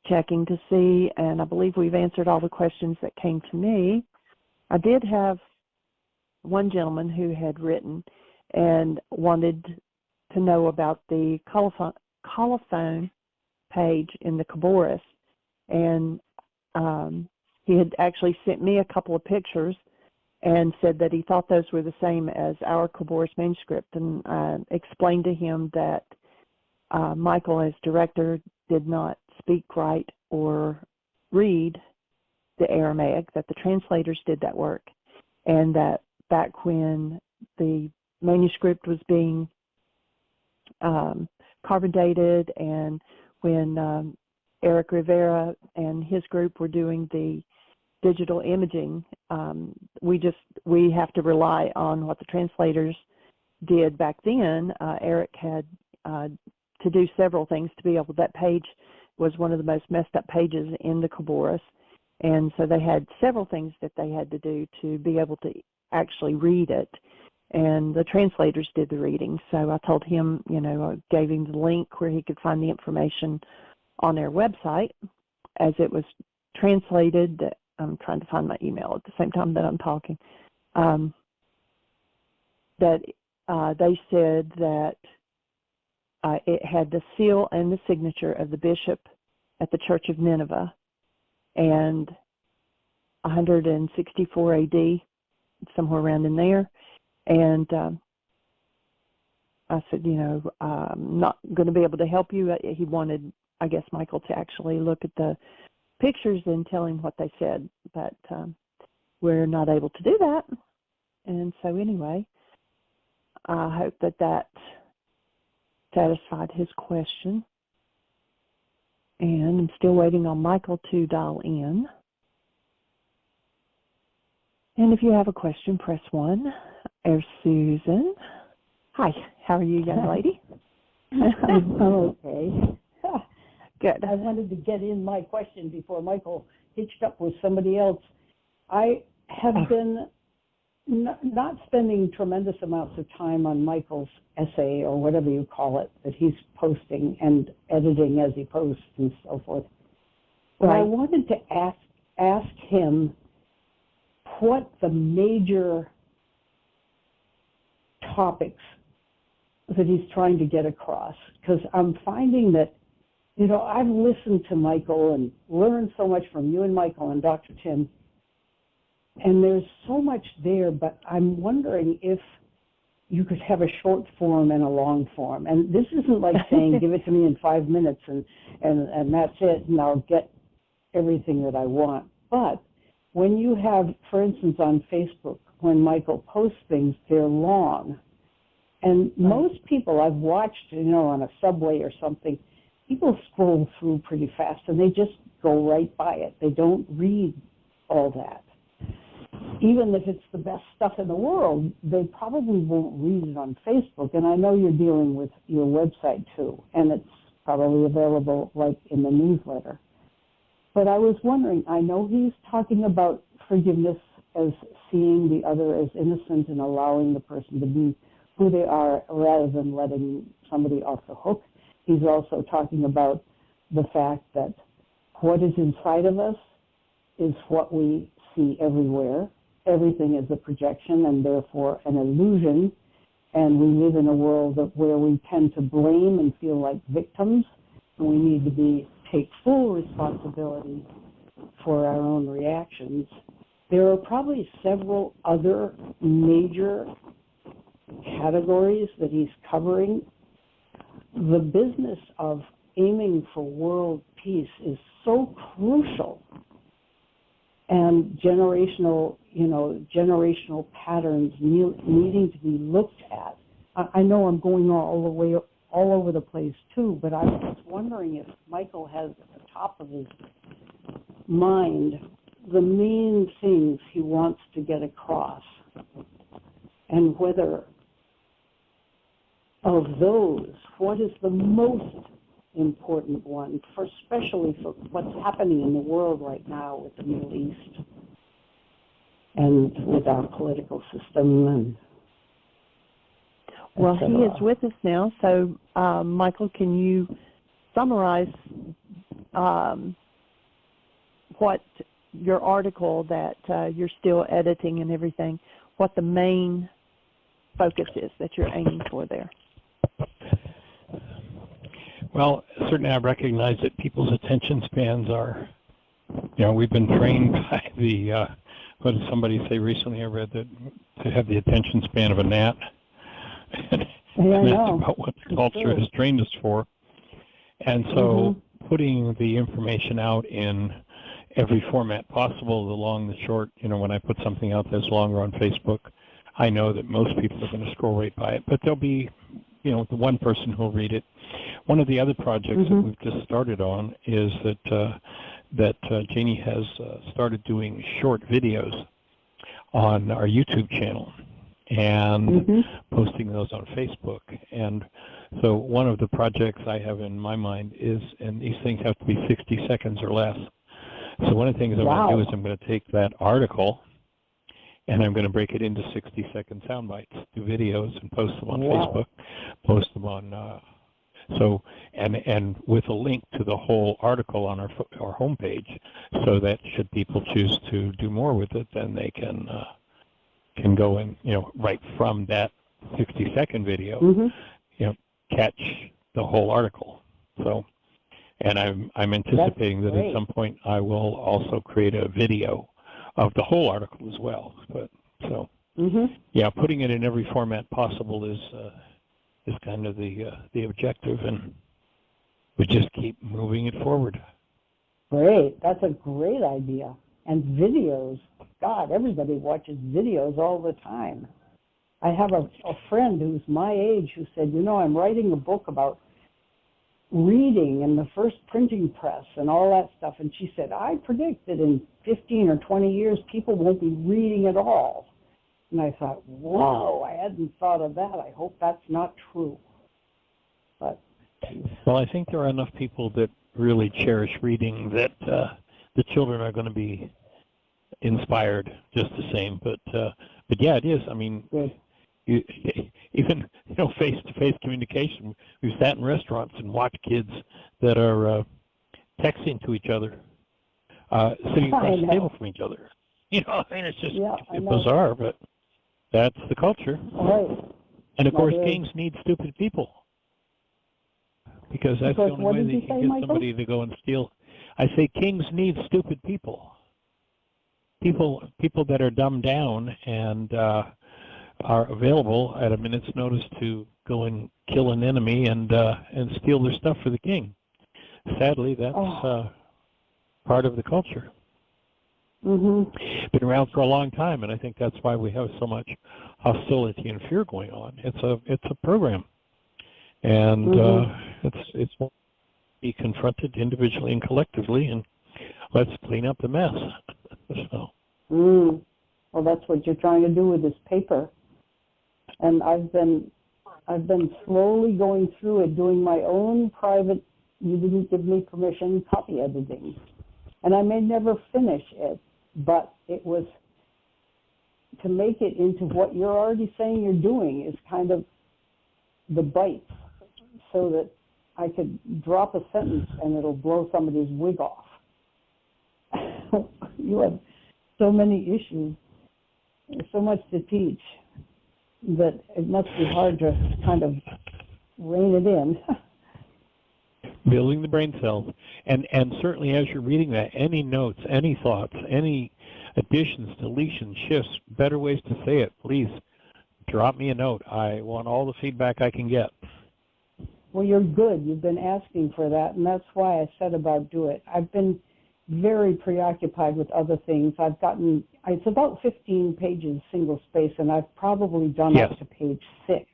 checking to see, and I believe we've answered all the questions that came to me. I did have one gentleman who had written and wanted to know about the colophon page in the Kobores, and he had actually sent me a couple of pictures and said that he thought those were the same as our Kobores manuscript, and I explained to him that Michael, as director, did not speak, write, or read the Aramaic, that the translators did that work, and that back when the manuscript was being carbon dated, and when Eric Rivera and his group were doing the digital imaging, we have to rely on what the translators did back then. Eric had to do several things to be able. That page was one of the most messed up pages in the Kobores, and so they had several things that they had to do to be able to actually read it, and the translators did the reading. So I told him, I gave him the link where he could find the information on their website as it was translated. I'm trying to find my email at the same time that I'm talking. That they said that it had the seal and the signature of the bishop at the Church of Nineveh, and 164 AD, somewhere around in there. And I said, I'm not going to be able to help you. He wanted, I guess, Michael to actually look at the pictures and tell him what they said, but we're not able to do that. And so anyway, I hope that satisfied his question. And I'm still waiting on Michael to dial in. And if you have a question, press 1. There's Susan. Hi, how are you, young lady? I'm okay. Good. I wanted to get in my question before Michael hitched up with somebody else. I have been not spending tremendous amounts of time on Michael's essay, or whatever you call it, that he's posting and editing as he posts and so forth. But I wanted to ask him what the major topics that he's trying to get across, because I'm finding that, I've listened to Michael and learned so much from you and Michael and Dr. Tim, and there's so much there, but I'm wondering if you could have a short form and a long form. And this isn't like saying, give it to me in 5 minutes and that's it, and I'll get everything that I want. But when you have, for instance, on Facebook, when Michael posts things, they're long. And most people I've watched, on a subway or something, people scroll through pretty fast and they just go right by it. They don't read all that. Even if it's the best stuff in the world, they probably won't read it on Facebook. And I know you're dealing with your website too, and it's probably available like in the newsletter. But I was wondering, I know he's talking about forgiveness as seeing the other as innocent and allowing the person to be who they are rather than letting somebody off the hook. He's also talking about the fact that what is inside of us is what we see everywhere. Everything is a projection and therefore an illusion. And we live in a world where we tend to blame and feel like victims. And we need to take full responsibility for our own reactions. There are probably several other major categories that he's covering. The business of aiming for world peace is so crucial, and generational patterns needing to be looked at. I know I'm going all over the place too, but I was wondering if Michael has at the top of his mind the main things he wants to get across, and whether of those, what is the most important one, especially for what's happening in the world right now with the Middle East and with our political system. And well, he is with us now, so Michael, can you summarize what your article that you're still editing and everything, what the main focus is that you're aiming for there. Well, certainly I recognize that people's attention spans are, we've been trained by the, what did somebody say recently? I read that to have the attention span of a gnat. And that's about what the culture has trained us for. And so putting the information out in every format possible, the long, the short, when I put something out that's longer on Facebook, I know that most people are going to scroll right by it, but there'll be, the one person who'll read it. One of the other projects that we've just started on is that Jeanie has started doing short videos on our YouTube channel and posting those on Facebook. And so one of the projects I have in my mind is, and these things have to be 60 seconds or less. So one of the things I'm going to do is I'm going to take that article and I'm going to break it into 60-second sound bites, do videos and post them on Facebook, post them on, and with a link to the whole article on our homepage, so that should people choose to do more with it, then they can go and, right from that 60-second video, catch the whole article. So, and I'm anticipating that at some point I will also create a video of the whole article as well. But so, putting it in every format possible is kind of the objective, and we just keep moving it forward. Great, that's a great idea. And videos, God, everybody watches videos all the time. I have a friend who's my age who said, I'm writing a book about reading and the first printing press and all that stuff. And she said, I predict that in 15 or 20 years, people won't be reading at all. And I thought, whoa, I hadn't thought of that. I hope that's not true. But well, I think there are enough people that really cherish reading that the children are going to be inspired just the same. But yeah, it is. I mean, even face-to-face communication. We've sat in restaurants and watched kids that are texting to each other, sitting across the table from each other. It's just it's bizarre, but that's the culture. Right. And of course, kings need stupid people, because that's the only way that you can get somebody to go and steal. I say kings need stupid people. People that are dumbed down and are available at a minute's notice to go and kill an enemy and steal their stuff for the king. Sadly, that's part of the culture. Been around for a long time, and I think that's why we have so much hostility and fear going on. It's a program, and it's be confronted individually and collectively, and let's clean up the mess. So. Well, that's what you're trying to do with this paper. And I've been slowly going through it, doing my own private, you didn't give me permission, copy editing. And I may never finish it, but it was to make it into what you're already saying you're doing is kind of the bites, so that I could drop a sentence and it'll blow somebody's wig off. You have so many issues, so much to teach, that it must be hard to kind of rein it in. Building the brain cells. And certainly as you're reading that, any notes, any thoughts, any additions, deletions, shifts, better ways to say it, please drop me a note. I want all the feedback I can get. Well, you're good. You've been asking for that, and that's why I said about do it. I've been very preoccupied with other things. I've gotten, it's about 15 pages single space, and I've probably done up to page 6.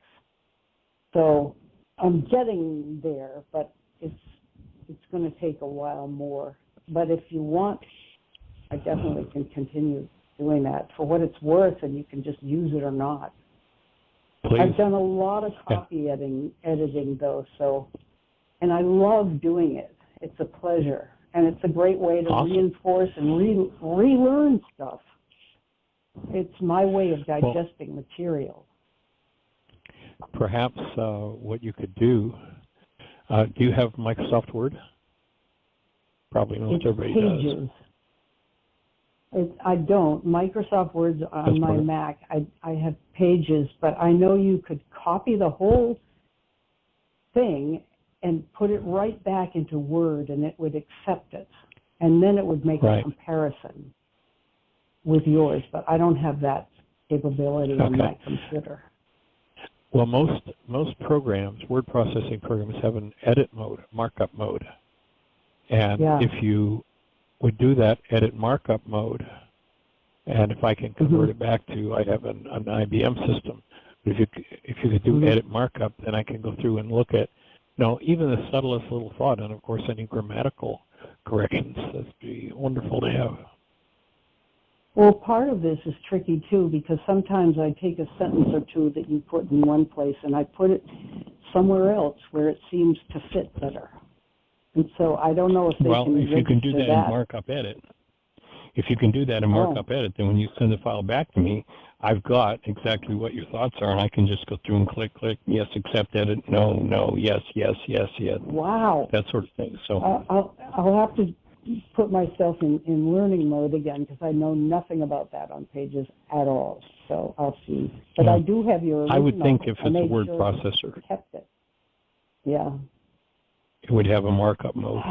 So I'm getting there, but it's going to take a while more. But if you want, I definitely can continue doing that for what it's worth, and you can just use it or not. Please. I've done a lot of copy editing though, and I love doing it. It's a pleasure, and it's a great way to reinforce and relearn stuff. It's my way of digesting material. Perhaps what you could do you have Microsoft Word? Probably most It's everybody pages. I don't. Microsoft Word's on That's my perfect. Mac. I have Pages, but I know you could copy the whole thing and put it right back into Word, and it would accept it. And then it would make a Right. comparison with yours, but I don't have that capability on my computer. Well, most programs, word processing programs, have an edit mode, markup mode. And Yeah. if you would do that edit markup mode, and if I can convert it back to, I have an IBM system. If you could do edit markup, then I can go through and look at, even the subtlest little thought, and of course any grammatical corrections. That'd be wonderful to have. Well, part of this is tricky too, because sometimes I take a sentence or two that you put in one place and I put it somewhere else where it seems to fit better. And so I don't know if they Well, can if you can do that that. in markup edit, then when you send the file back to me, I've got exactly what your thoughts are, and I can just go through and click, yes, accept, edit, no, yes, yes, yes, yes. Wow. That sort of thing. So I'll have to put myself in learning mode again, because I know nothing about that on Pages at all. So I'll see. But I do have your original. I would think if it's a word sure processor, I kept it. Yeah. it would have a markup mode.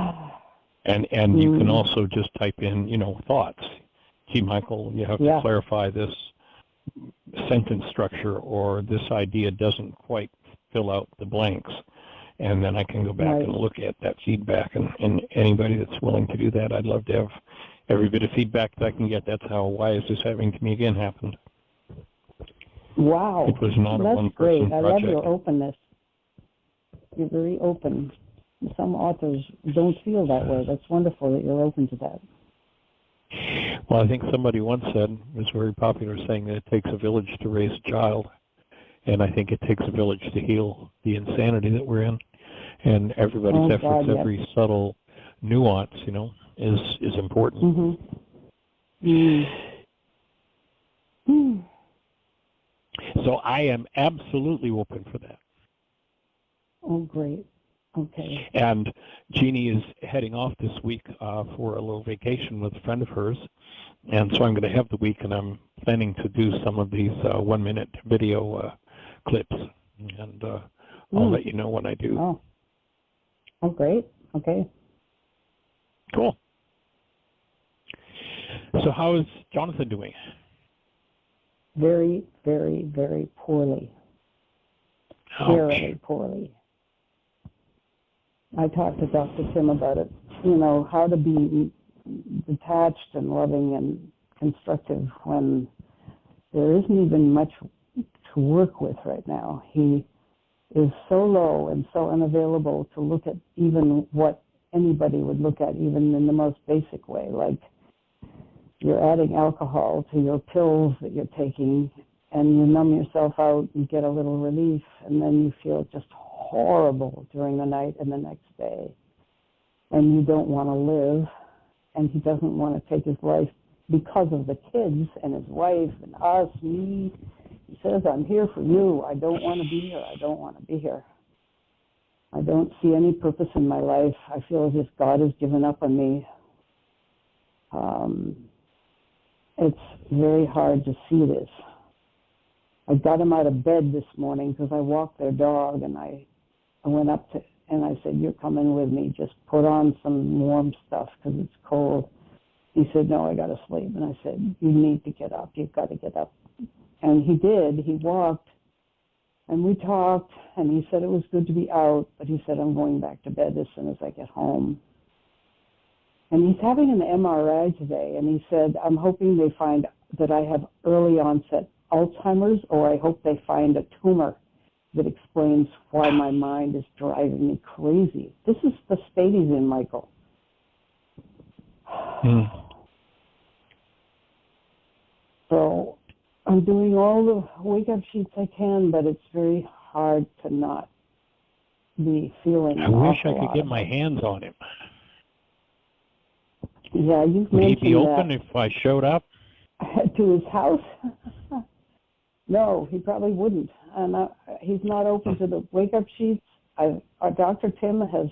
And you can also just type in, thoughts. Gee, Michael, you have to clarify this sentence structure, or this idea doesn't quite fill out the blanks. And then I can go back and look at that feedback. And anybody that's willing to do that, I'd love to have every bit of feedback that I can get. That's how Why Is This Happening to Me Again happened. Wow. It was not a one-person project. I love your openness. You're very open. Some authors don't feel that way. That's wonderful that you're open to that. Well, I think somebody once said, it was very popular, saying that it takes a village to raise a child. And I think it takes a village to heal the insanity that we're in. And everybody's efforts, every subtle nuance, is important. So I am absolutely open for that. Oh, great. Okay. And Jeanie is heading off this week for a little vacation with a friend of hers. And so I'm going to have the week, and I'm planning to do some of these 1-minute video clips. And I'll let you know when I do. Oh, great. Okay. Cool. So how is Jonathan doing? Very, very, very poorly. Very poorly. I talked to Dr. Tim about it, how to be detached and loving and constructive when there isn't even much to work with right now. He is so low and so unavailable to look at even what anybody would look at, even in the most basic way, like you're adding alcohol to your pills that you're taking, and you numb yourself out, you get a little relief, and then you feel just horrible during the night and the next day. And you don't want to live, and he doesn't want to take his life because of the kids and his wife and us, me. He says, I'm here for you. I don't want to be here. I don't want to be here. I don't see any purpose in my life. I feel as if God has given up on me. It's very hard to see this. I got him out of bed this morning because I walked their dog, and I went up to, and I said, you're coming with me. Just put on some warm stuff because it's cold. He said, no, I got to sleep. And I said, you need to get up. You've got to get up. And he did. He walked, and we talked, and he said it was good to be out, but he said, I'm going back to bed as soon as I get home. And he's having an MRI today, and he said, I'm hoping they find that I have early onset Alzheimer's, or I hope they find a tumor that explains why my mind is driving me crazy. This is the state he's in, Michael. So I'm doing all the wake-up sheets I can, but it's very hard to not be feeling I wish I could get my hands on him. Yeah, you've Would he mentioned be open that. if I showed up? To his house? No, he probably wouldn't. And he's not open to the wake-up sheets. Dr. Tim has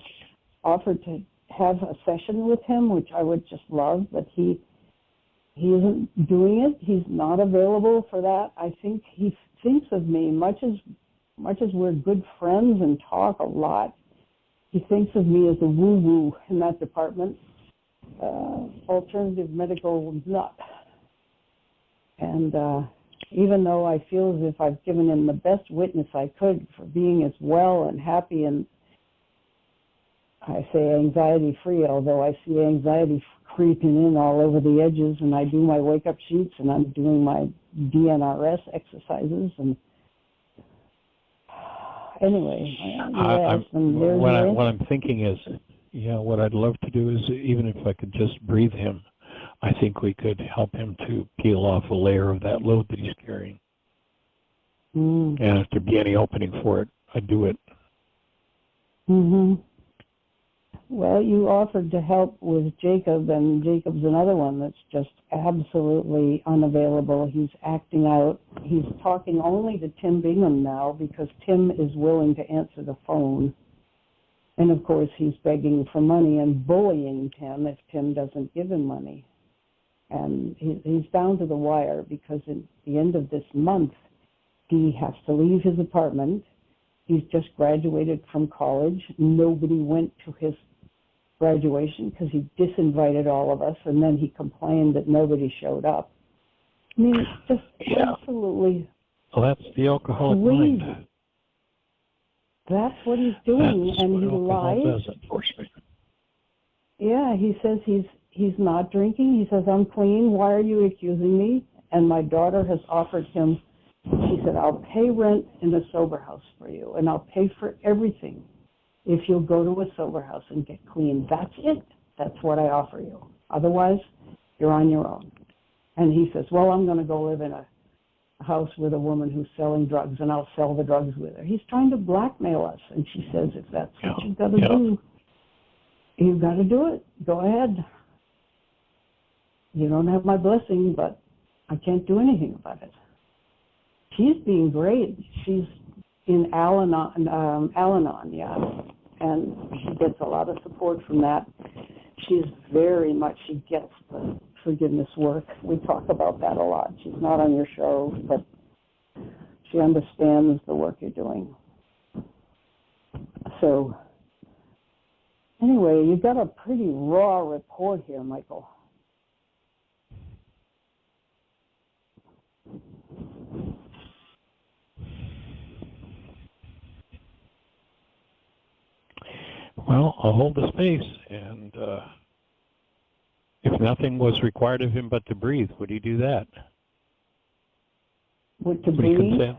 offered to have a session with him, which I would just love, but he isn't doing it. He's not available for that. I think he thinks of me, much as we're good friends and talk a lot, he thinks of me as a woo-woo in that department, alternative medical nut. And even though I feel as if I've given him the best witness I could for being as well and happy and I say anxiety-free, although I see anxiety creeping in all over the edges, and I do my wake-up sheets, and I'm doing my DNRS exercises, and anyway, what I'm thinking is, what I'd love to do is, even if I could just breathe him, I think we could help him to peel off a layer of that load that he's carrying. And if there be any opening for it, I'd do it. Mm-hmm. Well, you offered to help with Jacob, and Jacob's another one that's just absolutely unavailable. He's acting out. He's talking only to Tim Bingham now because Tim is willing to answer the phone. And, of course, he's begging for money and bullying Tim if Tim doesn't give him money. And he's down to the wire because at the end of this month, he has to leave his apartment. He's just graduated from college. Nobody went to his graduation because he disinvited all of us, and then he complained that nobody showed up. I mean, it's just absolutely Well, that's the alcoholic crazy. mind. That's what he's doing, That's and what he alcohol lies. does, unfortunately. Yeah, he says he's not drinking. He says, I'm clean. Why are you accusing me? And my daughter has offered him, she said, I'll pay rent in a sober house for you, and I'll pay for everything if you'll go to a sober house and get clean. That's it. That's what I offer you. Otherwise, you're on your own. And he says, well, I'm going to go live in a house with a woman who's selling drugs, and I'll sell the drugs with her. He's trying to blackmail us. And she says, if that's what you've got to do, you've got to do it. Go ahead. You don't have my blessing, but I can't do anything about it. She's being great. She's in Al-Anon, and she gets a lot of support from that. She gets the forgiveness work. We talk about that a lot. She's not on your show, but she understands the work you're doing. So, anyway, you've got a pretty raw report here, Michael. Well, I'll hold the space, and if nothing was required of him but to breathe, would he do that? Would he consent?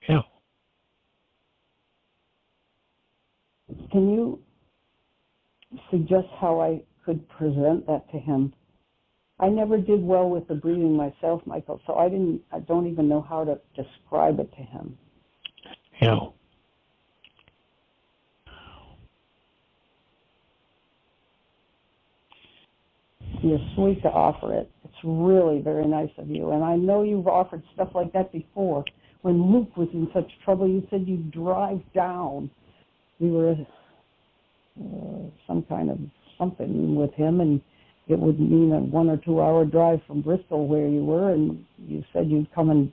Yeah. Can you suggest how I could present that to him? I never did well with the breathing myself, Michael, so I don't even know how to describe it to him. Yeah. You're sweet to offer it. It's really very nice of you. And I know you've offered stuff like that before. When Luke was in such trouble, you said you'd drive down. We were some kind of something with him, and it would mean a 1 or 2 hour drive from Bristol where you were, and you said you'd come and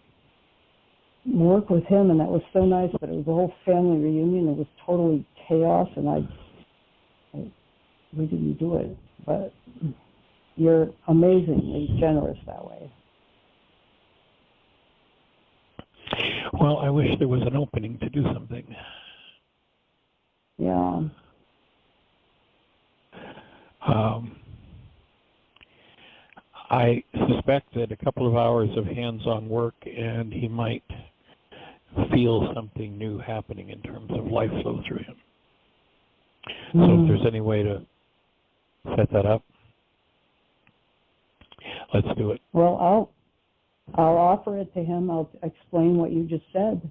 work with him, and that was so nice. But it was a whole family reunion. It was totally chaos, and we didn't do it. But you're amazingly generous that way. Well, I wish there was an opening to do something. Yeah. I suspect that a couple of hours of hands-on work and he might feel something new happening in terms of life flow through him. So if there's any way to set that up, let's do it. Well, I'll offer it to him. I'll explain what you just said.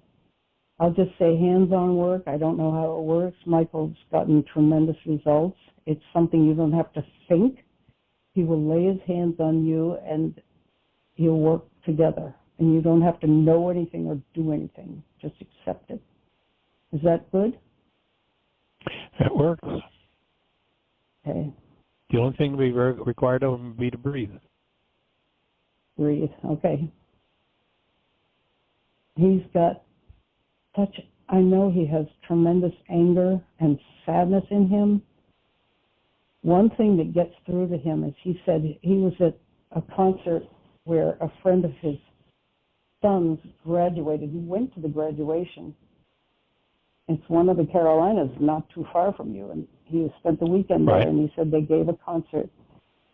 I'll just say hands-on work. I don't know how it works. Michael's gotten tremendous results. It's something you don't have to think. He will lay his hands on you and you'll work together. And you don't have to know anything or do anything. Just accept it. Is that good? That works. Okay. The only thing we required of him would be to breathe. Breathe. Okay. He's got such, I know he has tremendous anger and sadness in him. One thing that gets through to him is he said he was at a concert where a friend of his son's graduated. He went to the graduation. It's one of the Carolinas, not too far from you, and he spent the weekend there, and he said they gave a concert.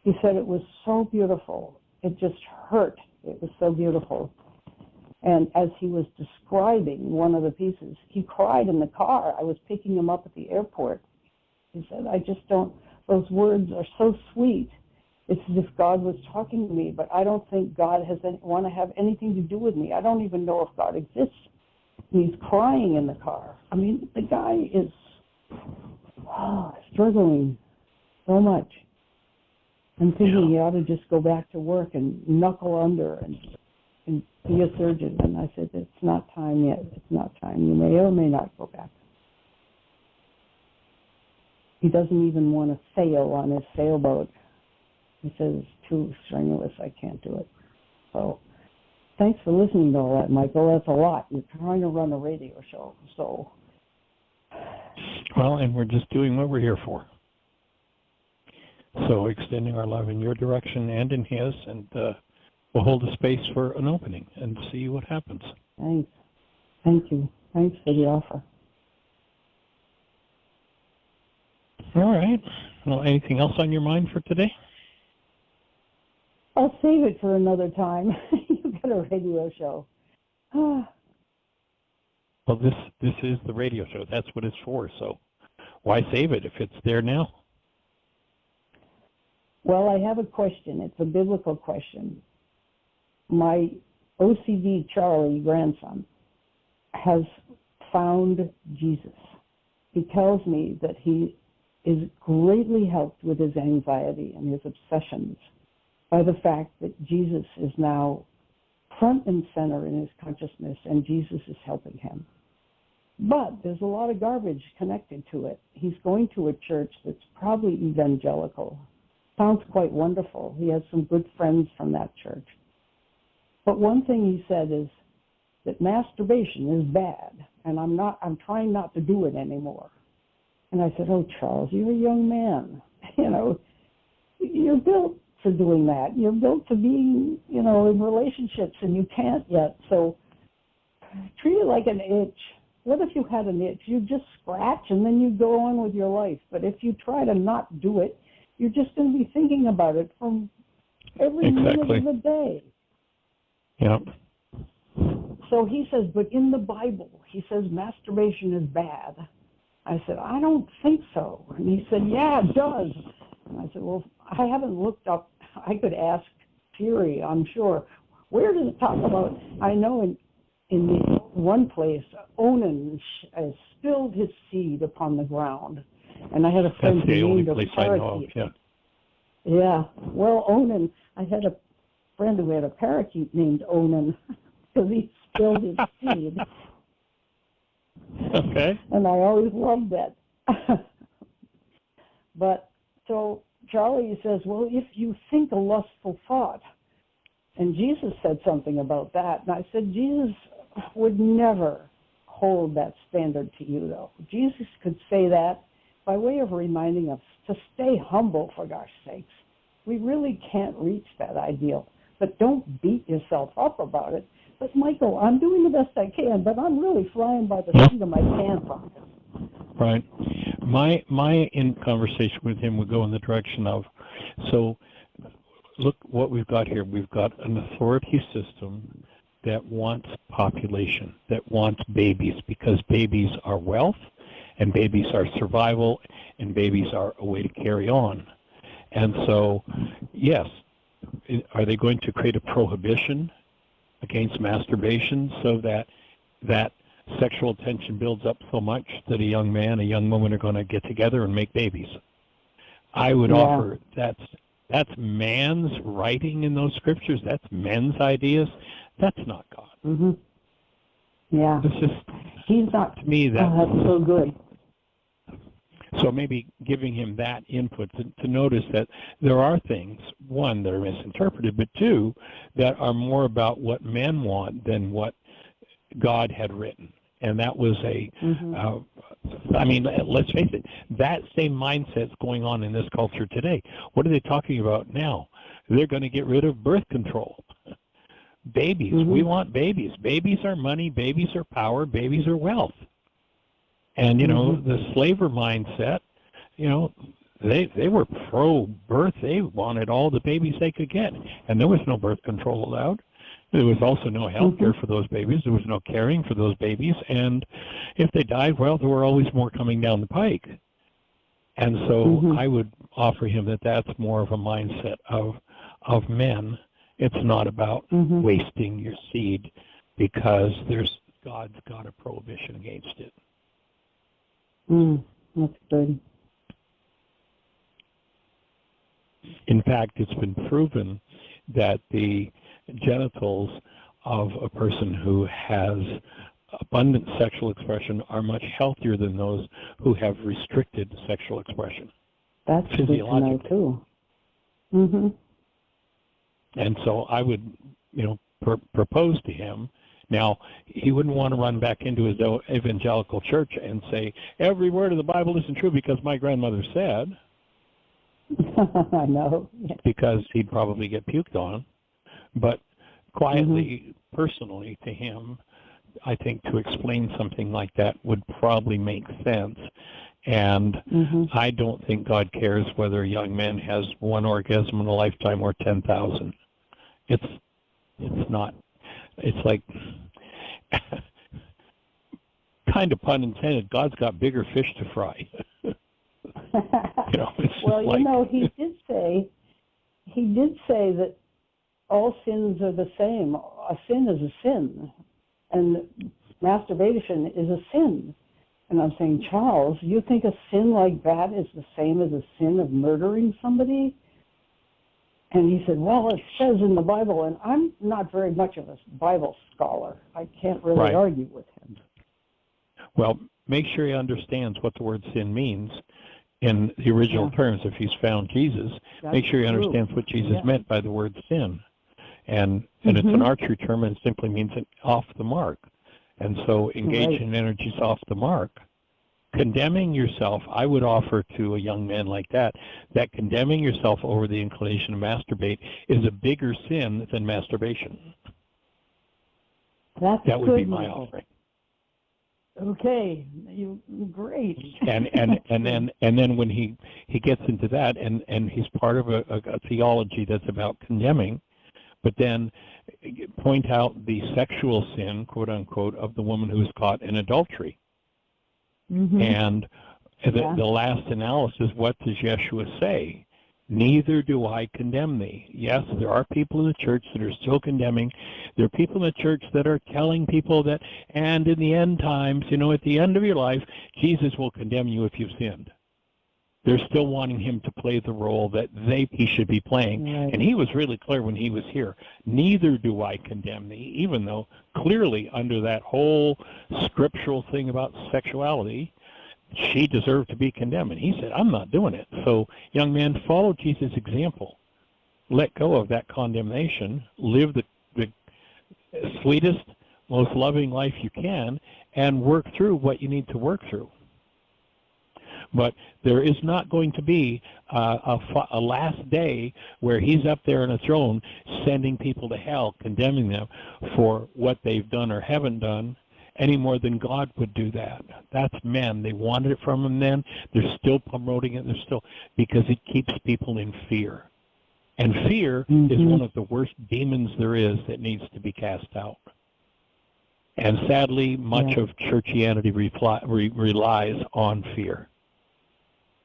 He said it was so beautiful. It just hurt. It was so beautiful. And as he was describing one of the pieces, he cried in the car. I was picking him up at the airport. He said, I just don't, those words are so sweet. It's as if God was talking to me, but I don't think God want to have anything to do with me. I don't even know if God exists. And he's crying in the car. I mean, the guy is struggling so much. I'm thinking he ought to just go back to work and knuckle under and be a surgeon. And I said, it's not time yet. It's not time. You may or may not go back. He doesn't even want to sail on his sailboat. He says it's too strenuous. I can't do it. So thanks for listening to all that, Michael. That's a lot. You're trying to run a radio show. So. Well, and we're just doing what we're here for. So extending our love in your direction and in his, and we'll hold a space for an opening and see what happens. Thanks. Thank you. Thanks for the offer. All right. Well, anything else on your mind for today? I'll save it for another time. You've got a radio show. Well, this is the radio show. That's what it's for. So why save it if it's there now? Well, I have a question. It's a biblical question. My OCD Charlie grandson has found Jesus. He tells me that he is greatly helped with his anxiety and his obsessions by the fact that Jesus is now front and center in his consciousness, and Jesus is helping him. But there's a lot of garbage connected to it. He's going to a church that's probably evangelical. Sounds quite wonderful. He has some good friends from that church. But one thing he said is that masturbation is bad, and I'm trying not to do it anymore. And I said, oh, Charles, you're a young man. You know, you're built for doing that. You're built to be, in relationships, and you can't yet. So treat it like an itch. What if you had an itch? You just scratch, and then you go on with your life. But if you try to not do it, you're just going to be thinking about it from every minute of the day. Yep. So he says, but in the Bible, he says masturbation is bad. I said, I don't think so. And he said, yeah, it does. And I said, well, I haven't looked up. I could ask Siri, I'm sure. Where does it talk about? I know in the one place, Onan spilled his seed upon the ground. And I had a friend That's the who only named place a I know parakeet. of, yeah. Yeah. Well, Onan, I had a friend who had a parakeet named Onan because he spilled his seed. Okay. And I always loved that. But so Charlie says, well, if you think a lustful thought, and Jesus said something about that, and I said, Jesus would never hold that standard to you, though. Jesus could say that by way of reminding us to stay humble, for gosh sakes. We really can't reach that ideal, but don't beat yourself up about it. But, Michael, I'm doing the best I can, but I'm really flying by the seat of my pants on this. Right. My in conversation with him would go in the direction of, so look what we've got here. We've got an authority system that wants population, that wants babies, because babies are wealth, and babies are survival, and babies are a way to carry on. And so, yes, are they going to create a prohibition against masturbation so that sexual tension builds up so much that a young man, a young woman are going to get together and make babies? I would offer that's man's writing in those scriptures. That's men's ideas. That's not God. Mm-hmm. Yeah. It's just, he's not. to me, that's so good. So maybe giving him that input to notice that there are things, one, that are misinterpreted, but two, that are more about what men want than what God had written. And that was I mean, let's face it, that same mindset's going on in this culture today. What are they talking about now? They're going to get rid of birth control. Babies, we want babies. Babies are money, babies are power, babies are wealth. And, you know, the slaver mindset, you know, they were pro-birth. They wanted all the babies they could get. And there was no birth control allowed. There was also no health care for those babies. There was no caring for those babies. And if they died, well, there were always more coming down the pike. And so I would offer him that that's more of a mindset of men. It's not about wasting your seed because God's got a prohibition against it. That's good. In fact, it's been proven that the genitals of a person who has abundant sexual expression are much healthier than those who have restricted sexual expression. That's good to know too. And so I would, you know, propose to him. Now, he wouldn't want to run back into his evangelical church and say, every word of the Bible isn't true because my grandmother said. I know. Yeah. Because he'd probably get puked on. But quietly, personally to him, I think to explain something like that would probably make sense. And I don't think God cares whether a young man has one orgasm in a lifetime or 10,000. It's not. It's like, kind of pun intended, God's got bigger fish to fry. You know, well, you know, he did say that all sins are the same. A sin is a sin, and masturbation is a sin. And I'm saying, Charles, you think a sin like that is the same as a sin of murdering somebody? And he said, well, it says in the Bible, and I'm not very much of a Bible scholar. I can't really argue with him. Well, make sure he understands what the word sin means in the original terms. If he's found Jesus, make sure he understands what Jesus meant by the word sin. And it's an archery term, and it simply means off the mark. And so engage in energies off the mark. Condemning yourself, I would offer to a young man like that condemning yourself over the inclination to masturbate is a bigger sin than masturbation. That would be my offering. Okay, great. and then when he gets into that, and he's part of a theology that's about condemning, but then point out the sexual sin, quote unquote, of the woman who is caught in adultery. And the last analysis, what does Yeshua say? Neither do I condemn thee. Yes, there are people in the church that are still condemning. There are people in the church that are telling people that, and in the end times, you know, at the end of your life, Jesus will condemn you if you've sinned. They're still wanting him to play the role that he should be playing. And he was really clear when he was here. Neither do I condemn thee, even though clearly under that whole scriptural thing about sexuality, she deserved to be condemned. And he said, I'm not doing it. So, young man, follow Jesus' example. Let go of that condemnation. Live the sweetest, most loving life you can, and work through what you need to work through. But there is not going to be a last day where he's up there on a throne sending people to hell, condemning them for what they've done or haven't done, any more than God would do that. That's men. They wanted it from him then. They're still promoting it. Because it keeps people in fear. And fear is one of the worst demons there is that needs to be cast out. And sadly, much of churchianity relies on fear.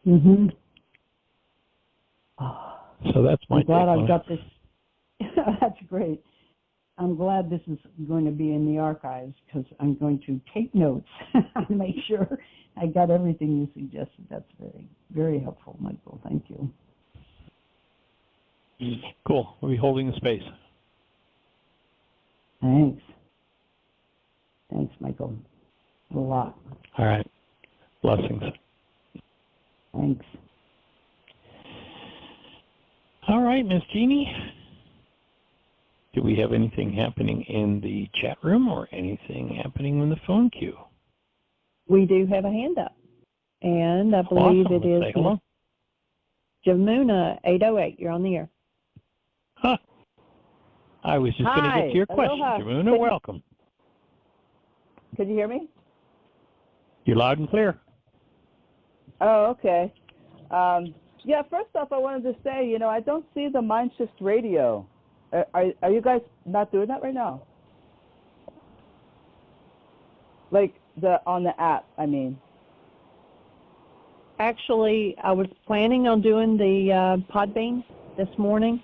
So that's my take on it. I'm glad I've got this. That's great. I'm glad this is going to be in the archives because I'm going to take notes and make sure I got everything you suggested. That's very, very helpful, Michael. Thank you. Cool. We'll be holding the space. Thanks. Thanks, Michael. A lot. All right. Blessings. All right, Miss Jeanie. Do we have anything happening in the chat room or anything happening in the phone queue? We do have a hand up, and I believe Awesome. it is Say hello. Jamuna 808. You're on the air. Huh. I was just going to get to your question. Aloha. Jamuna, welcome. Can you hear me? You're loud and clear. Oh, okay. Yeah, first off, I wanted to say, I don't see the Mind Shift radio. Are you guys not doing that right now? Like on the app, I mean. Actually, I was planning on doing the Podbean this morning,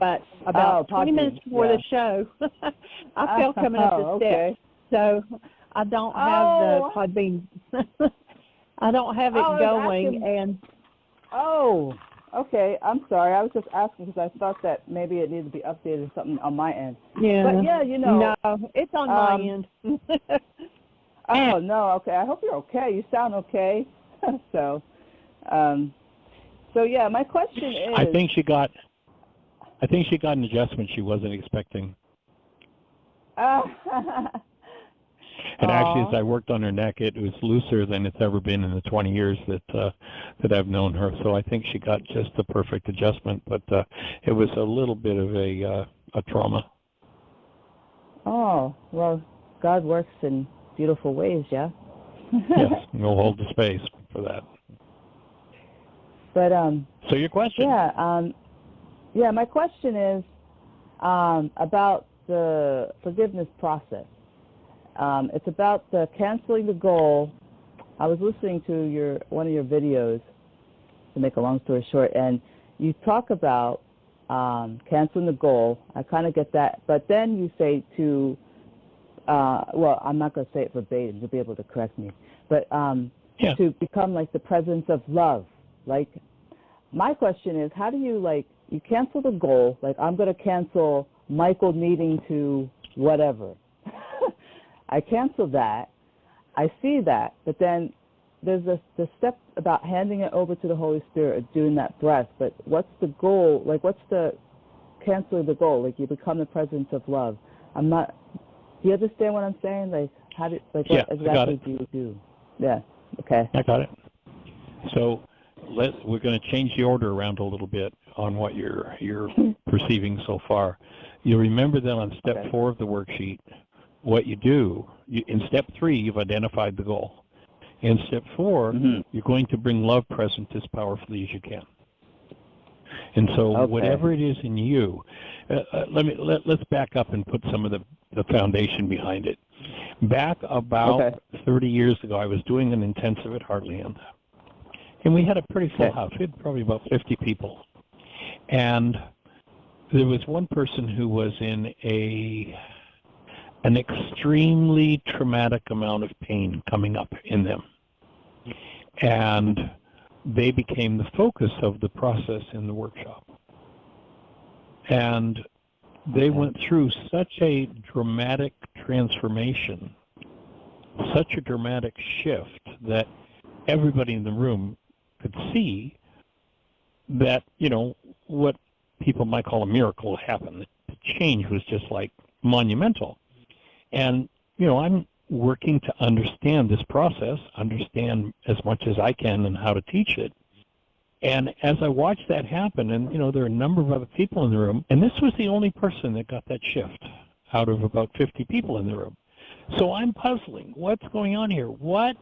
but about 20 minutes before the show, I fell coming up the steps. So I don't have the Podbean. I don't have it going. Okay. I'm sorry. I was just asking because I thought that maybe it needed to be updated or something on my end. Yeah. But yeah, No, it's on my end. Oh, no. Okay. I hope you're okay. You sound okay. So yeah, my question is. I think she got an adjustment she wasn't expecting. And actually, as I worked on her neck, it was looser than it's ever been in the 20 years that I've known her. So I think she got just the perfect adjustment, but it was a little bit of a trauma. Oh, well, God works in beautiful ways, yeah? Yes, we'll hold the space for that. But so your question? Yeah, my question is about the forgiveness process. It's about the canceling the goal. I was listening to one of your videos, to make a long story short, and you talk about canceling the goal. I kind of get that, but then you say to, well, I'm not going to say it verbatim. You'll be able to correct me, but to become like the presence of love. Like, my question is, how do you you cancel the goal? Like, I'm going to cancel Michael needing to whatever. I cancel that. I see that, but then there's the step about handing it over to the Holy Spirit, or doing that breath. But what's the goal? Like, what's the canceling the goal? Like, you become the presence of love. I'm not. Do you understand what I'm saying? Like, what exactly do you do? Yeah. Okay. I got it. So we're going to change the order around a little bit on what you're perceiving so far. You'll remember that on step 4 of the worksheet, what you do, in step 3, you've identified the goal. In step 4, you're going to bring love present as powerfully as you can. And so whatever it is in you, let's back up and put some of the foundation behind it. Back about 30 years ago, I was doing an intensive at Heartland. And we had a pretty full house. We had probably about 50 people. And there was one person who was in an extremely traumatic amount of pain coming up in them. And they became the focus of the process in the workshop. And they went through such a dramatic transformation, such a dramatic shift, that everybody in the room could see that, what people might call a miracle happened. The change was just like monumental. And, I'm working to understand this process, understand as much as I can and how to teach it. And as I watched that happen, and, there are a number of other people in the room, and this was the only person that got that shift out of about 50 people in the room. So I'm puzzling. What's going on here? What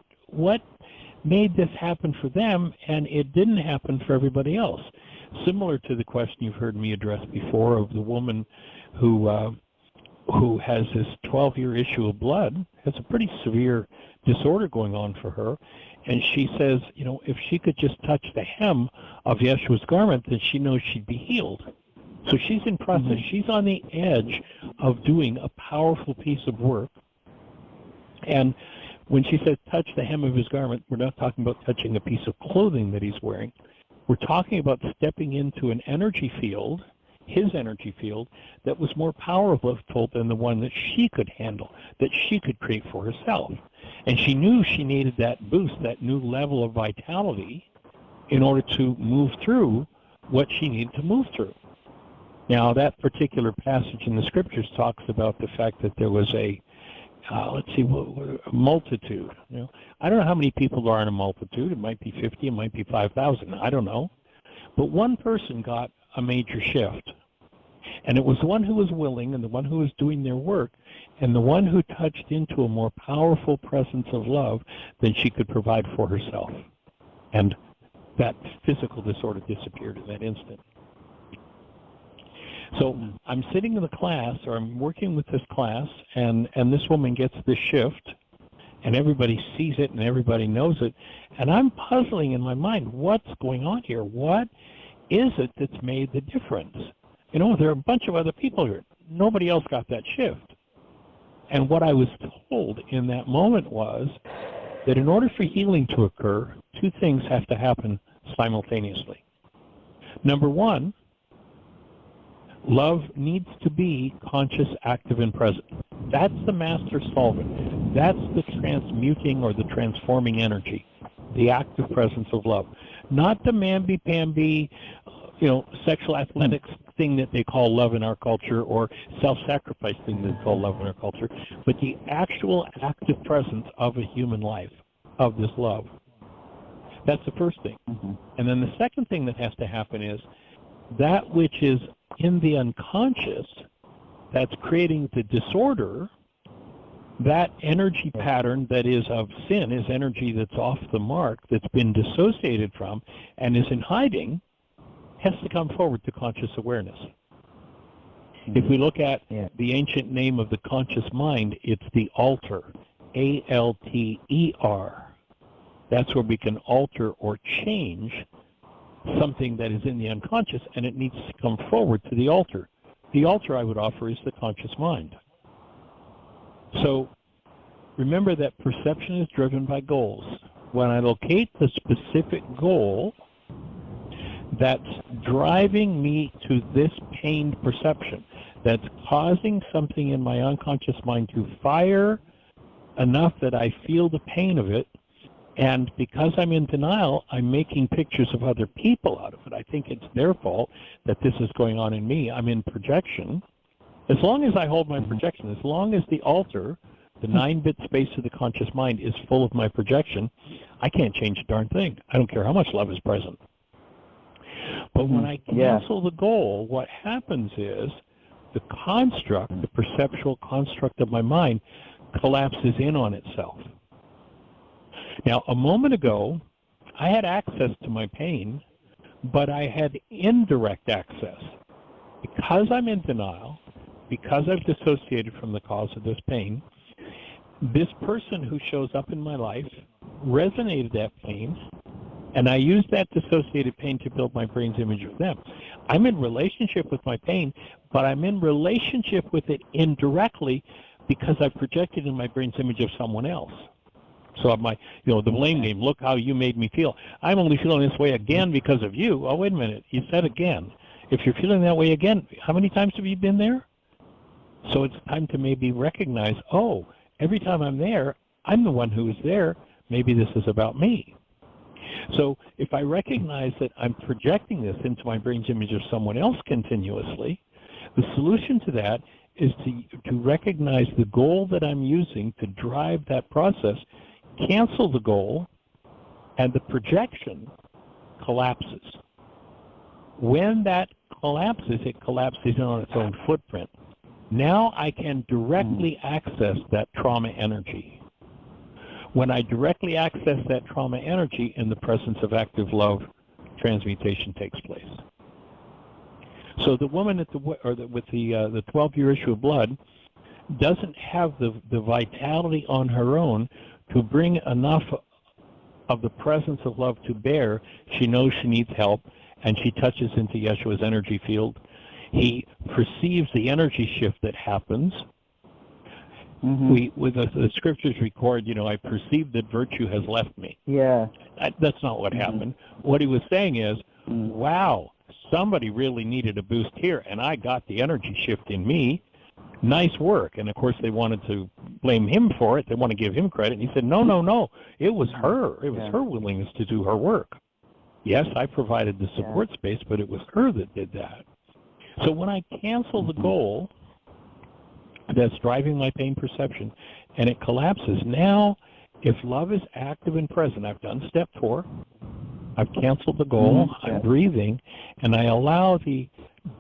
made this happen for them, and it didn't happen for everybody else? Similar to the question you've heard me address before of the woman who has this 12-year issue of blood, has a pretty severe disorder going on for her, and she says, if she could just touch the hem of Yeshua's garment, then she knows she'd be healed. So she's in process. She's on the edge of doing a powerful piece of work. And when she says touch the hem of his garment, we're not talking about touching a piece of clothing that he's wearing. We're talking about stepping into an energy field, his energy field, that was more powerful than the one that she could handle, that she could create for herself. And she knew she needed that boost, that new level of vitality, in order to move through what she needed to move through. Now, that particular passage in the scriptures talks about the fact that there was a multitude. You know, I don't know how many people there are in a multitude. It might be 50, it might be 5,000. I don't know. But one person got a major shift. And it was the one who was willing and the one who was doing their work and the one who touched into a more powerful presence of love than she could provide for herself. And that physical disorder disappeared in that instant. So I'm sitting in the class, or I'm working with this class, and this woman gets this shift, and everybody sees it and everybody knows it, and I'm puzzling in my mind, what's going on here? What is it that's made the difference? You know, there are a bunch of other people here. Nobody else got that shift. And what I was told in that moment was that in order for healing to occur, two things have to happen simultaneously. Number one, love needs to be conscious, active, and present. That's the master solvent. That's the transmuting or the transforming energy, the active presence of love. Not the mamby-pamby, sexual athletics thing that they call love in our culture, or self-sacrifice thing that they call love in our culture, but the actual active presence of a human life, of this love. That's the first thing. Mm-hmm. And then the second thing that has to happen is that which is in the unconscious that's creating the disorder, that energy pattern that is of sin, is energy that's off the mark, that's been dissociated from and is in hiding, has to come forward to conscious awareness. Mm-hmm. If we look at the ancient name of the conscious mind, it's the alter, A-L-T-E-R. That's where we can alter or change something that is in the unconscious, and it needs to come forward to the altar. The altar, I would offer, is the conscious mind. So remember that perception is driven by goals. When I locate the specific goal that's driving me to this pained perception, that's causing something in my unconscious mind to fire enough that I feel the pain of it, and because I'm in denial, I'm making pictures of other people out of it. I think it's their fault that this is going on in me. I'm in projection. As long as I hold my projection, as long as the altar, the 9-bit space of the conscious mind, is full of my projection, I can't change a darn thing. I don't care how much love is present. But when I cancel the goal, what happens is the construct, the perceptual construct of my mind, collapses in on itself. Now, a moment ago, I had access to my pain, but I had indirect access. Because I'm in denial, because I've dissociated from the cause of this pain, this person who shows up in my life resonated that pain, and I used that dissociated pain to build my brain's image of them. I'm in relationship with my pain, but I'm in relationship with it indirectly because I projected in my brain's image of someone else. So my, the blame game, look how you made me feel. I'm only feeling this way again because of you. Oh, wait a minute, you said again. If you're feeling that way again, how many times have you been there? So it's time to maybe recognize, oh, every time I'm there, I'm the one who is there. Maybe this is about me. So if I recognize that I'm projecting this into my brain's image of someone else continuously, the solution to that is to recognize the goal that I'm using to drive that process, cancel the goal, and the projection collapses. When that collapses, it collapses on its own footprint. Now I can directly access that trauma energy. When I directly access that trauma energy in the presence of active love, transmutation takes place. So the woman with the 12-year issue of blood doesn't have the vitality on her own to bring enough of the presence of love to bear. She knows she needs help, and she touches into Yeshua's energy field. He perceives the energy shift that happens. The scriptures record, I perceive that virtue has left me. Yeah. That's not what happened. What he was saying is, wow, somebody really needed a boost here, and I got the energy shift in me. Nice work. And, of course, they wanted to blame him for it. They want to give him credit. And he said, no. It was her. It was her willingness to do her work. Yes, I provided the support space, but it was her that did that. So when I cancel the goal that's driving my pain perception and it collapses, now if love is active and present, I've done step 4, I've canceled the goal, I'm breathing, and I allow the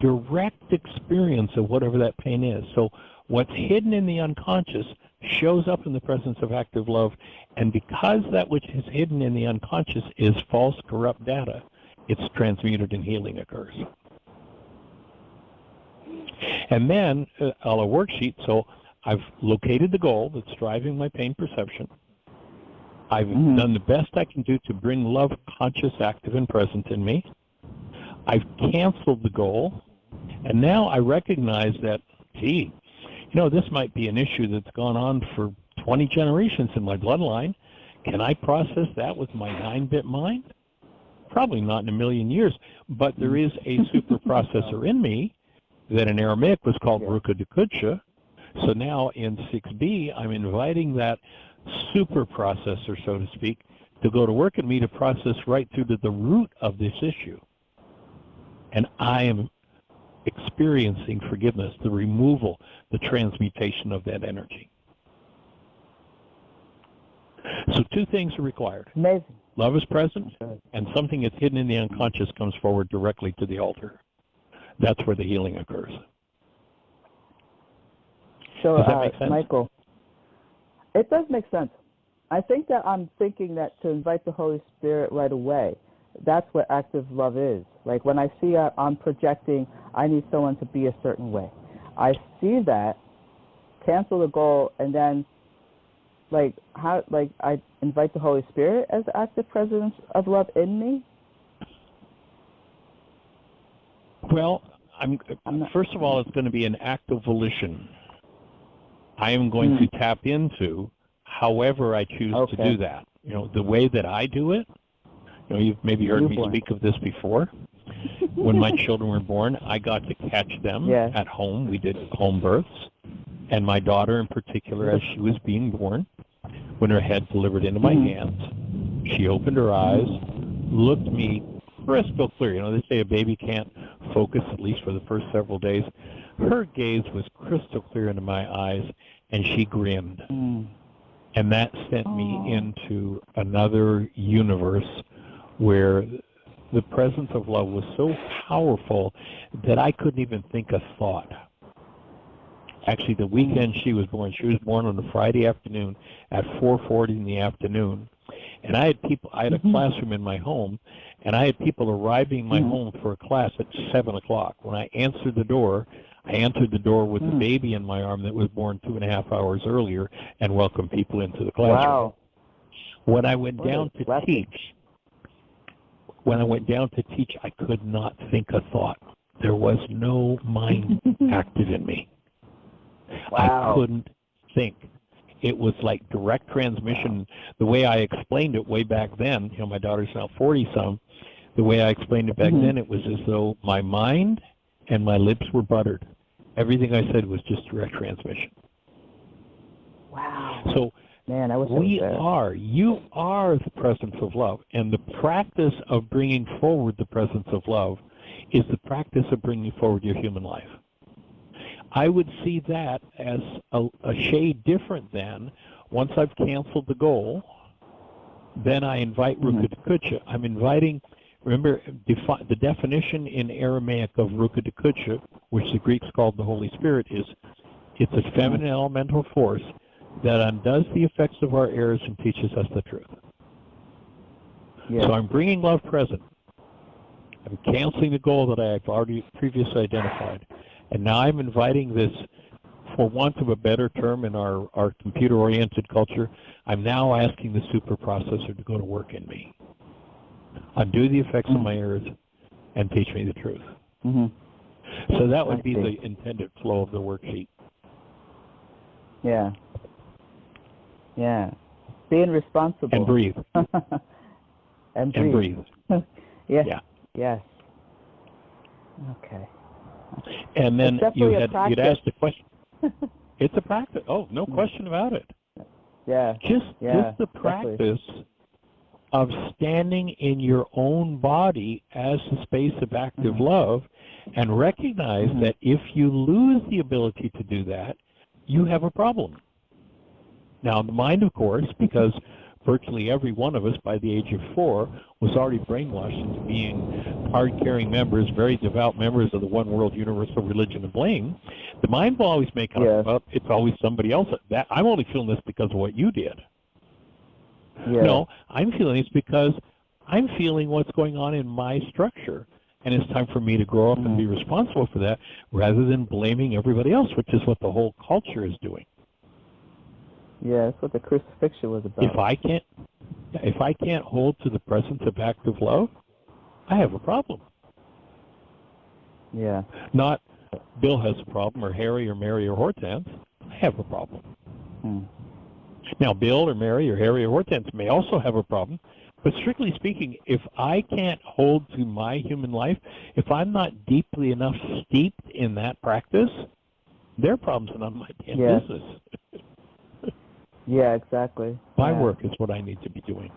direct experience of whatever that pain is. So what's hidden in the unconscious shows up in the presence of active love, and because that which is hidden in the unconscious is false, corrupt data, it's transmuted and healing occurs. And then I'll a worksheet, so I've located the goal that's driving my pain perception. I've done the best I can do to bring love conscious, active, and present in me. I've canceled the goal, and now I recognize that, gee, you know, this might be an issue that's gone on for 20 generations in my bloodline. Can I process that with my 9-bit mind? Probably not in a million years, but there is a super processor in me that in Aramaic was called Ruka Dukudsha. So now in 6B, I'm inviting that super processor, so to speak, to go to work in me to process right through to the root of this issue. And I am experiencing forgiveness, the removal, the transmutation of that energy. So 2 things are required. Amazing. Love is present, and something that's hidden in the unconscious comes forward directly to the altar. That's where the healing occurs. So, does that make sense? Michael, it does make sense. I think that I'm thinking that to invite the Holy Spirit right away, that's what active love is. Like when I see I'm projecting, I need someone to be a certain way. I see that, cancel the goal, and then I invite the Holy Spirit as the active presence of love in me. Well, first of all, it's going to be an act of volition. I am going to tap into however I choose to do that. You know, the way that I do it, you know, you've maybe heard me speak of this before. When my children were born, I got to catch them at home. We did home births. And my daughter in particular, as she was being born, when her head delivered into my hands, she opened her eyes, looked me crystal clear. You know, they say a baby can't focus, at least for the first several days. Her gaze was crystal clear into my eyes, and she grinned. And that sent me into another universe where the presence of love was so powerful that I couldn't even think a thought. Actually, the weekend she was born on a Friday afternoon at 4:40 in the afternoon. And I had a classroom in my home, and I had people arriving in my home for a class at 7 o'clock. When I answered the door, with the baby in my arm that was born 2.5 hours earlier and welcomed people into the classroom. Wow. When I went down to teach, I could not think a thought. There was no mind active in me. Wow. I couldn't think. It was like direct transmission. The way I explained it way back then, you know, my daughter's now 40-some, the way I explained it back then, it was as though my mind and my lips were buttered. Everything I said was just direct transmission. Wow. So man, I wish you are the presence of love. And the practice of bringing forward the presence of love is the practice of bringing forward your human life. I would see that as a shade different than once I've canceled the goal, then I invite Ruka Dukudsha. I'm inviting, remember, the definition in Aramaic of Ruka Dukudsha, which the Greeks called the Holy Spirit, is it's a feminine elemental force that undoes the effects of our errors and teaches us the truth. Yes. So I'm bringing love present. I'm canceling the goal that I've already previously identified. And now I'm inviting this, for want of a better term in our computer-oriented culture, I'm now asking the super processor to go to work in me. Undo the effects of my errors and teach me the truth. So that would be the intended flow of the worksheet. Yeah. Yeah. Being responsible. And breathe. And breathe. Yes. Yeah. Yes. Okay. And then you'd ask the question. It's a practice. Oh, no question about it. Yeah. Just the practice of standing in your own body as the space of active love, and recognize that if you lose the ability to do that, you have a problem. Now, the mind, of course, because virtually every one of us by the age of 4 was already brainwashed into being card-carrying members, very devout members of the one world universal religion of blame, the mind will always make up about it's always somebody else. That I'm only feeling this because of what you did. No, I'm feeling it's because I'm feeling what's going on in my structure. And it's time for me to grow up and be responsible for that rather than blaming everybody else, which is what the whole culture is doing. Yeah, that's what the crucifixion was about. If I can't hold to the presence of active love, I have a problem. Yeah. Not Bill has a problem, or Harry, or Mary, or Hortense. I have a problem. Now, Bill, or Mary, or Harry, or Hortense may also have a problem, but strictly speaking, if I can't hold to my human life, if I'm not deeply enough steeped in that practice, their problems are not my damn business. Yeah, exactly. My work is what I need to be doing.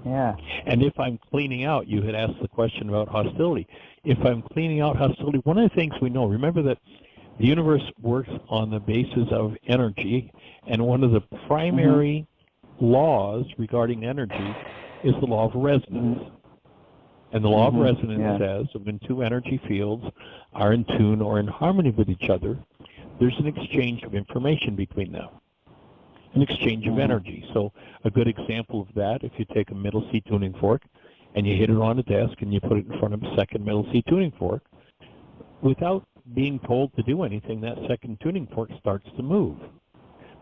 Yeah. And if I'm cleaning out, you had asked the question about hostility. If I'm cleaning out hostility, one of the things we know, remember that the universe works on the basis of energy, and one of the primary laws regarding energy is the law of resonance. And the law of resonance says that when two energy fields are in tune or in harmony with each other, there's an exchange of information between them, an exchange of energy. So a good example of that, if you take a middle C tuning fork and you hit it on a desk and you put it in front of a second middle C tuning fork, without being told to do anything, that second tuning fork starts to move.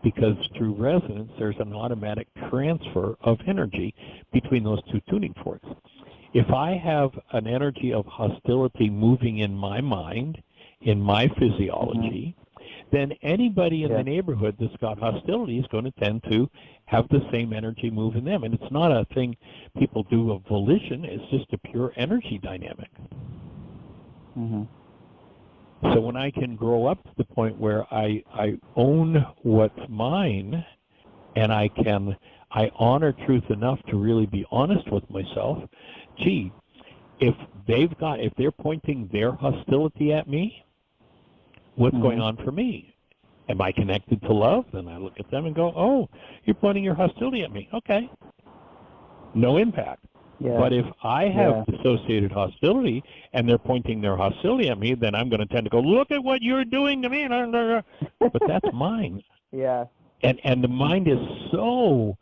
Because through resonance, there's an automatic transfer of energy between those two tuning forks. If I have an energy of hostility moving in my mind, in my physiology, then anybody in the neighborhood that's got hostility is going to tend to have the same energy move in them. And it's not a thing people do of volition, it's just a pure energy dynamic. So when I can grow up to the point where I own what's mine, and I honor truth enough to really be honest with myself, gee, if they're pointing their hostility at me, what's going on for me? Am I connected to love? Then I look at them and go, oh, you're pointing your hostility at me. Okay. No impact. But if I have dissociated hostility and they're pointing their hostility at me, then I'm going to tend to go, look at what you're doing to me. But that's mine. And the mind is so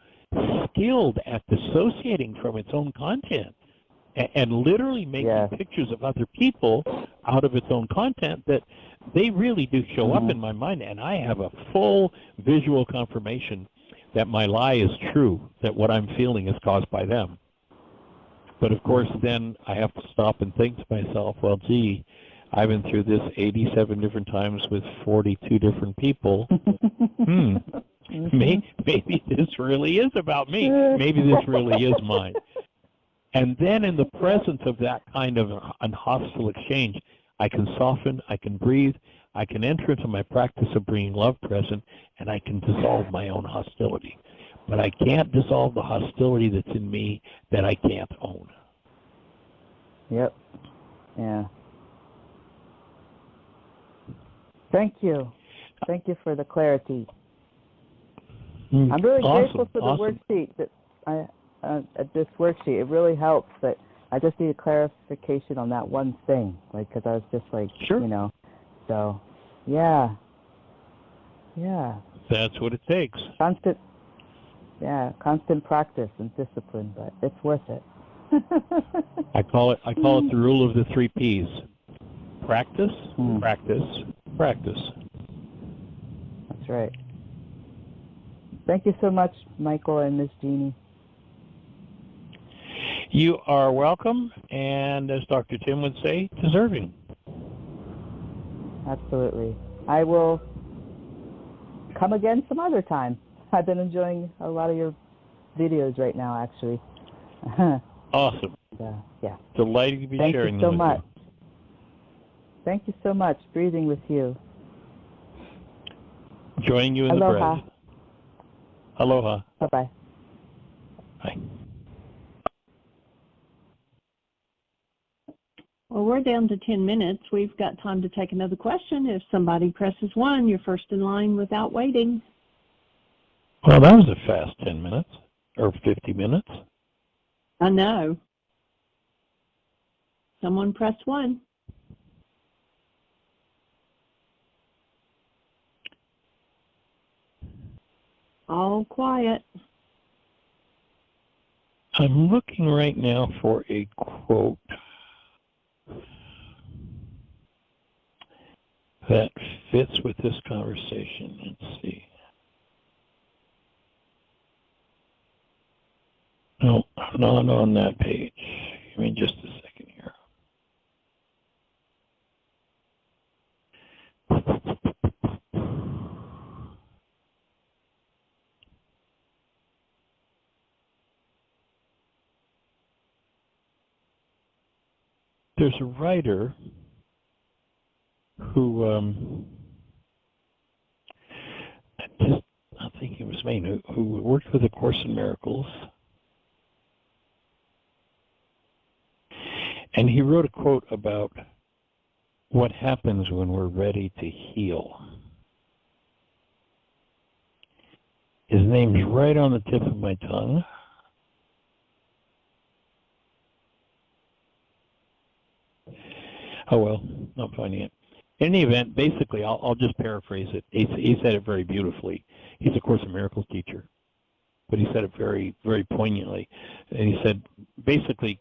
skilled at dissociating from its own content and literally making pictures of other people out of its own content that they really do show up in my mind. And I have a full visual confirmation that my lie is true, that what I'm feeling is caused by them. But of course, then I have to stop and think to myself, well, gee, I've been through this 87 different times with 42 different people. Maybe this really is about me. Maybe this really is mine. And then in the presence of that kind of an hostile exchange, I can soften, I can breathe, I can enter into my practice of bringing love present, and I can dissolve my own hostility. But I can't dissolve the hostility that's in me that I can't own. Yep. Yeah. Thank you. Thank you for the clarity. I'm really grateful for the worksheet. This worksheet, it really helps. But I just need a clarification on that one thing, because I was just like, So, yeah. That's what it takes. Constant practice and discipline, but it's worth it. I call it the rule of the 3 P's. Practice, practice, practice. That's right. Thank you so much, Michael and Miss Jeanie. You are welcome, and as Dr. Tim would say, deserving. Absolutely. I will come again some other time. I've been enjoying a lot of your videos right now, actually. Awesome. Yeah. Delighted to be sharing them with you. you. Thank you so much. Breathing with you. Joining you in the breath. Aloha. Aloha. Bye-bye. Bye. Well, we're down to 10 minutes. We've got time to take another question. If somebody presses 1, you're first in line without waiting. Well, that was a fast 10 minutes, or 50 minutes. I know. Someone press 1. All quiet. I'm looking right now for a quote that fits with this conversation. Let's see. No, not on that page. Give me just a second here. There's a writer who, I think he was Maine, who worked with A Course in Miracles. And he wrote a quote about what happens when we're ready to heal. His name's right on the tip of my tongue. Oh, well, I'm finding it. In any event, basically, I'll just paraphrase it. He said it very beautifully. He's a Course in Miracles teacher, but he said it very, very poignantly. And he said, basically,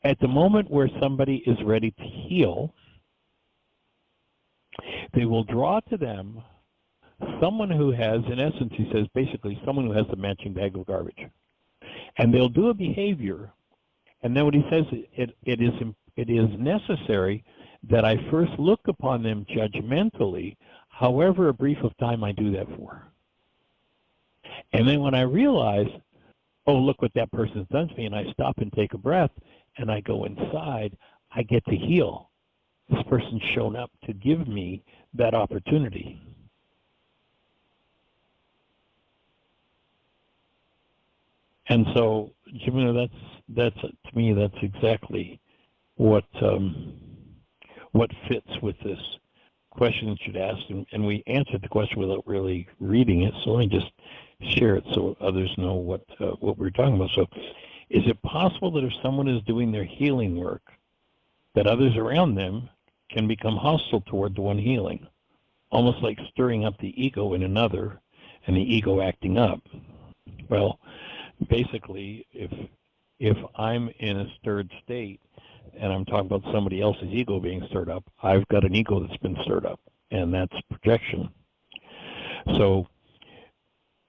at the moment where somebody is ready to heal, they will draw to them someone who has, in essence, he says, basically someone who has the matching bag of garbage. And they'll do a behavior, and then what he says, it is necessary that I first look upon them judgmentally, however brief of time I do that for. And then when I realize, oh, look what that person's done to me, and I stop and take a breath, and I go inside, I get to heal. This person's shown up to give me that opportunity. And so, Jamuna, that's to me, that's exactly what fits with this question that you'd asked, and we answered the question without really reading it. So let me just share it so others know what we're talking about. So, is it possible that if someone is doing their healing work, that others around them can become hostile toward the one healing, almost like stirring up the ego in another, and the ego acting up? Well, basically, if I'm in a stirred state and I'm talking about somebody else's ego being stirred up, I've got an ego that's been stirred up, and that's projection. So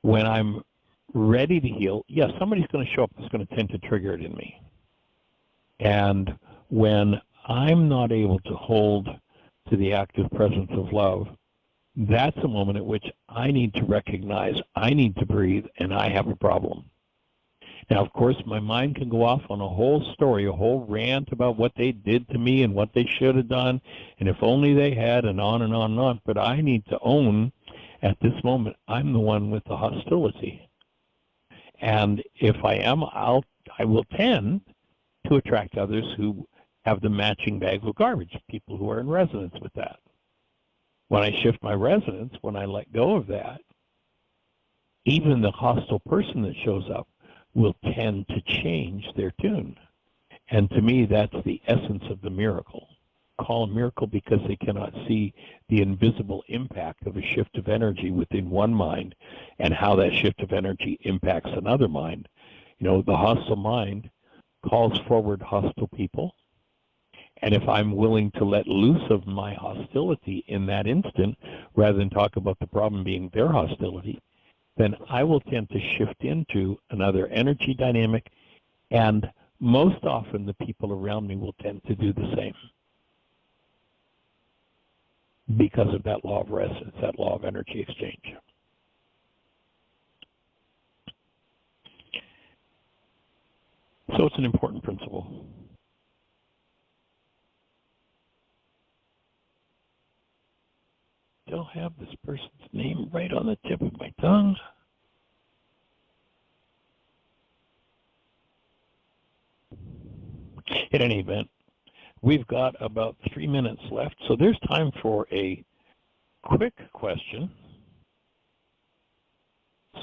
when I'm ready to heal, yes, somebody's going to show up that's going to tend to trigger it in me. And when I'm not able to hold to the active presence of love, that's a moment at which I need to recognize, I need to breathe, and I have a problem. Now, of course, my mind can go off on a whole story, a whole rant about what they did to me and what they should have done, and if only they had, and on and on and on. But I need to own, at this moment, I'm the one with the hostility. And if I am, I will tend to attract others who have the matching bag of garbage, people who are in resonance with that. When I shift my resonance, when I let go of that, even the hostile person that shows up will tend to change their tune. And to me, that's the essence of the miracle. Call a miracle because they cannot see the invisible impact of a shift of energy within one mind and how that shift of energy impacts another mind. You know, the hostile mind calls forward hostile people. And if I'm willing to let loose of my hostility in that instant, rather than talk about the problem being their hostility, then I will tend to shift into another energy dynamic, and most often the people around me will tend to do the same because of that law of resonance, that law of energy exchange. So it's an important principle. Still have this person's name right on the tip of my tongue. In any event, we've got about 3 minutes left, so there's time for a quick question.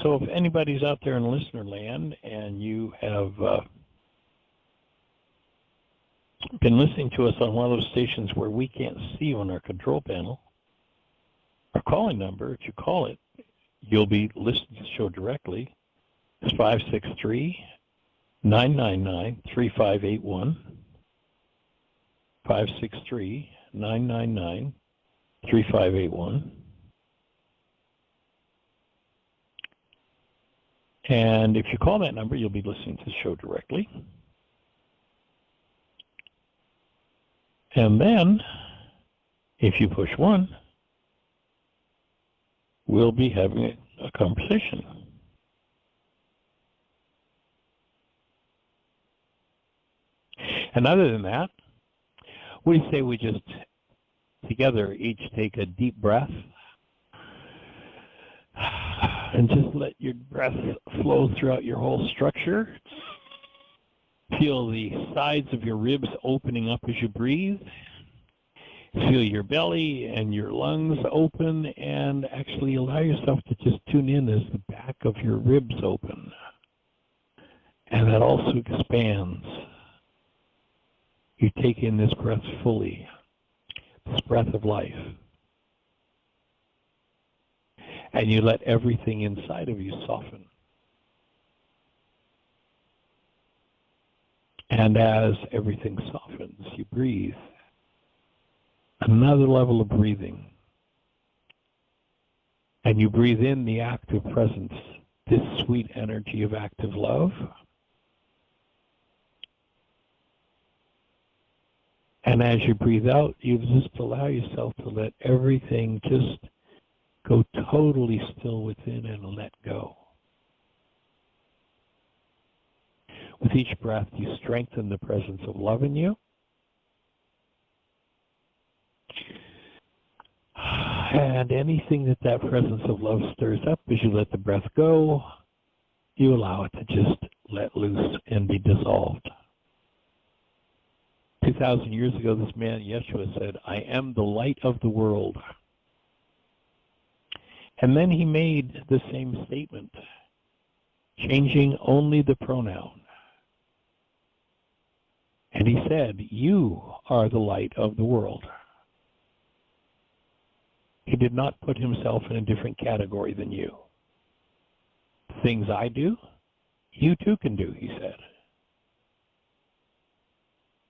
So if anybody's out there in listener land and you have been listening to us on one of those stations where we can't see you on our control panel, our calling number, if you call it, you'll be listening to the show directly. It's 563-999-3581. 563-999-3581. And if you call that number, you'll be listening to the show directly. And then, if you push 1, we'll be having a conversation. And other than that, what do you say we just together each take a deep breath and just let your breath flow throughout your whole structure. Feel the sides of your ribs opening up as you breathe. Feel your belly and your lungs open, and actually allow yourself to just tune in as the back of your ribs open. And that also expands. You take in this breath fully, this breath of life. And you let everything inside of you soften. And as everything softens, you breathe. Another level of breathing. And you breathe in the active presence, this sweet energy of active love. And as you breathe out, you just allow yourself to let everything just go totally still within and let go. With each breath, you strengthen the presence of love in you. And anything that presence of love stirs up, as you let the breath go, you allow it to just let loose and be dissolved. 2,000 years ago, this man, Yeshua, said, "I am the light of the world." And then he made the same statement, changing only the pronoun. And he said, "You are the light of the world." He did not put himself in a different category than you. Things I do, you too can do, he said.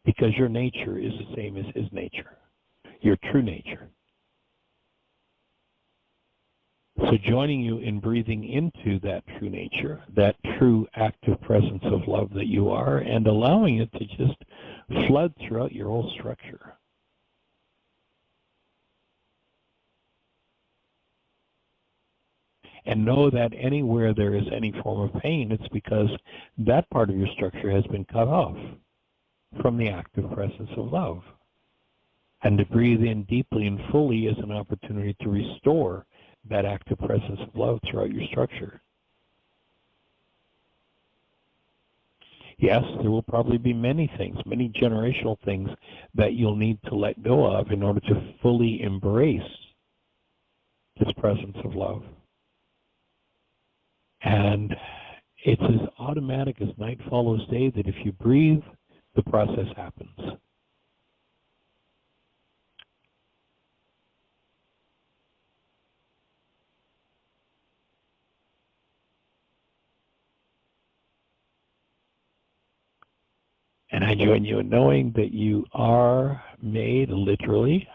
Because your nature is the same as his nature, your true nature. So joining you in breathing into that true nature, that true active presence of love that you are, and allowing it to just flood throughout your whole structure. And know that anywhere there is any form of pain, it's because that part of your structure has been cut off from the active presence of love. And to breathe in deeply and fully is an opportunity to restore that active presence of love throughout your structure. Yes, there will probably be many things, many generational things that you'll need to let go of in order to fully embrace this presence of love. And it's as automatic as night follows day that if you breathe, the process happens. And I join you in knowing that you are made literally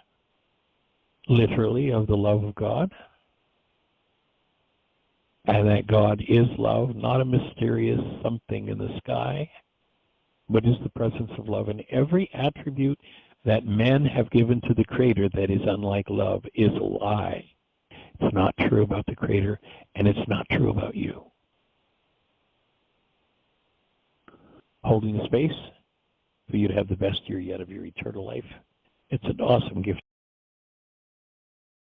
of the love of God. And that God is love, not a mysterious something in the sky, but is the presence of love. And every attribute that men have given to the Creator that is unlike love is a lie. It's not true about the Creator, and it's not true about you. Holding space for you to have the best year yet of your eternal life. It's an awesome gift.